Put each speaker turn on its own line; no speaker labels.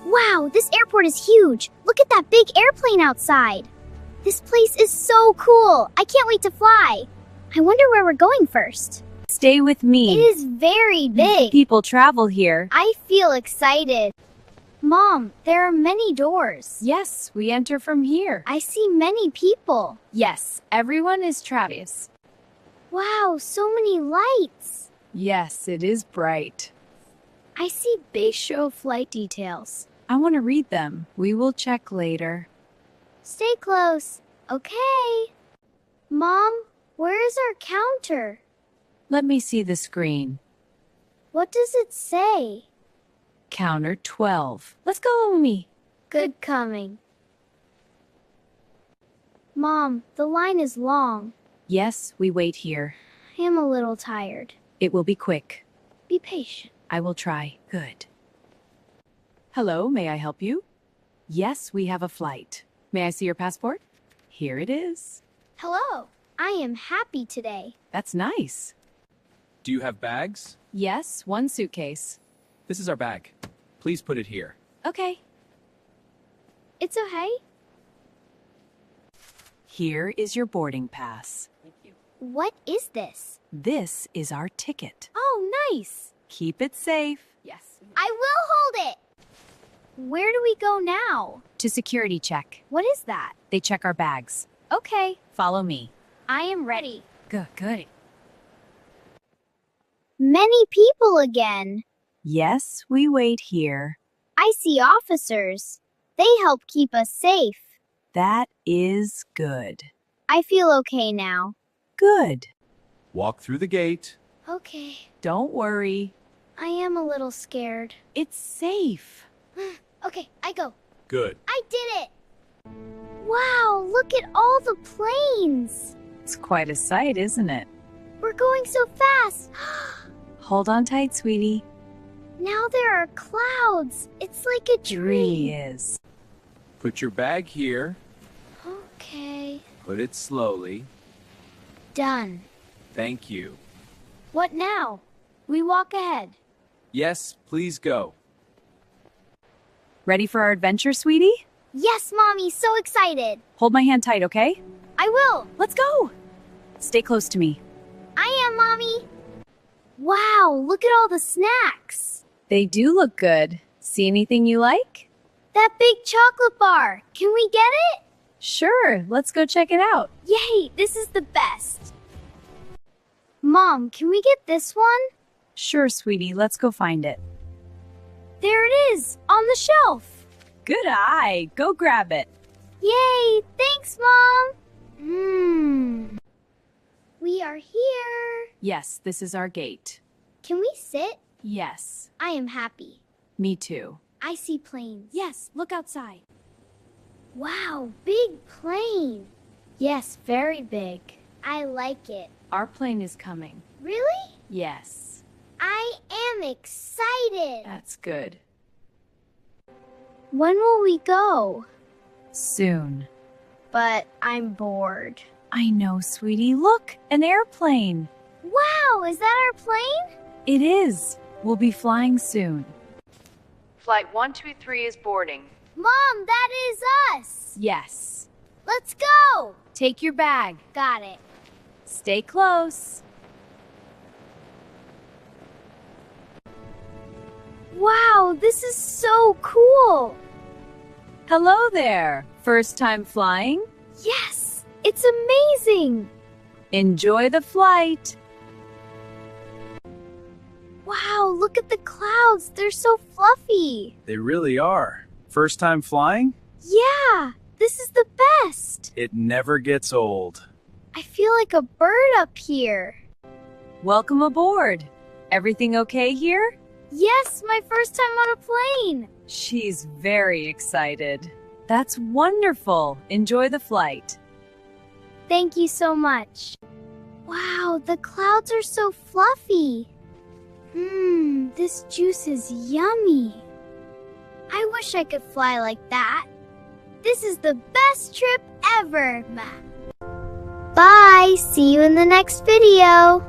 Wow, this airport is huge. Look at that big airplane outside. This place is so cool. I can't wait to fly. I wonder where we're going first.
Stay with me.
It is very big.
People travel here.
I feel excited. Mom, there are many doors.
Yes, we enter from here.
I see many people.
Yes, everyone is Travis.
Wow, so many lights.
Yes, it is bright.
I see big show flight details.
I want to read them. We will check later.
Stay close. Okay. Mom, where is our counter?
Let me see the screen.
What does it say?
Counter 12. Let's go, Umi.
Good coming. Mom, the line is long.
Yes, we wait here.
I am a little tired.
It will be quick.
Be patient.
I will try. Good. Hello, may I help you? Yes, we have a flight. May I see your passport? Here it is.
Hello. I am happy today.
That's nice.
Do you have bags?
Yes, one suitcase.
This is our bag. Please put it here.
Okay.
It's okay.
Here is your boarding pass.
What is this?
This is our ticket.
Oh, nice.
Keep it safe.
Yes. I will hold it. Where do we go now?
To security check.
What is that?
They check our bags.
Okay.
Follow me.
I am ready.
Good.
Many people again.
Yes, we wait here.
I see officers. They help keep us safe.
That is good.
I feel okay now.
Good.
Walk through the gate.
Okay.
Don't worry.
I am a little scared.
It's safe.
Okay, I go.
Good.
I did it! Wow, look at all the planes!
It's quite a sight, isn't it?
We're going so fast!
Hold on tight, sweetie.
Now there are clouds. It's like a
Tree
dream.
is.
Put your bag here.
Okay.
Put it slowly.
Done.
Thank you.
What now? We walk ahead.
Yes, please go.
Ready for our adventure, sweetie?
Yes, Mommy, so excited.
Hold my hand tight, okay?
I will.
Let's go. Stay close to me.
I am, Mommy. Wow, look at all the snacks.
They do look good. See anything you like?
That big chocolate bar. Can we get it?
Sure, let's go check it out.
Yay, this is the best. Mom, can we get this one?
Sure, sweetie, let's go find it.
There it is, on the shelf.
Good eye. Go grab it.
Yay, thanks, Mom. We are here.
Yes, this is our gate.
Can we sit?
Yes,
I am happy.
me too.
I see planes.
Yes, look outside.
Wow, big plane. Yes, very big. I like it.
Our plane is coming.
Really?
Yes,
I am excited.
that's good.
When will we go?
Soon.
But I'm bored.
I know, sweetie. Look, an airplane.
Wow, is that our plane?
It is. We'll be flying soon. Flight 123 is boarding.
Mom, that is us.
Yes.
Let's go.
Take your bag.
Got it.
Stay close.
Wow, this is so cool.
Hello there. First time flying?
Yes, it's amazing.
Enjoy the flight.
Wow, look at the clouds. They're so fluffy.
They really are. First time flying?
Yeah, this is the best.
It never gets old.
I feel like a bird up here.
Welcome aboard. Everything okay here?
Yes, my first time on a plane.
She's very excited. That's wonderful. Enjoy the flight.
Thank you so much. Wow, the clouds are so fluffy. This juice is yummy. I wish I could fly like that. This is the best trip ever. Bye, see you in the next video.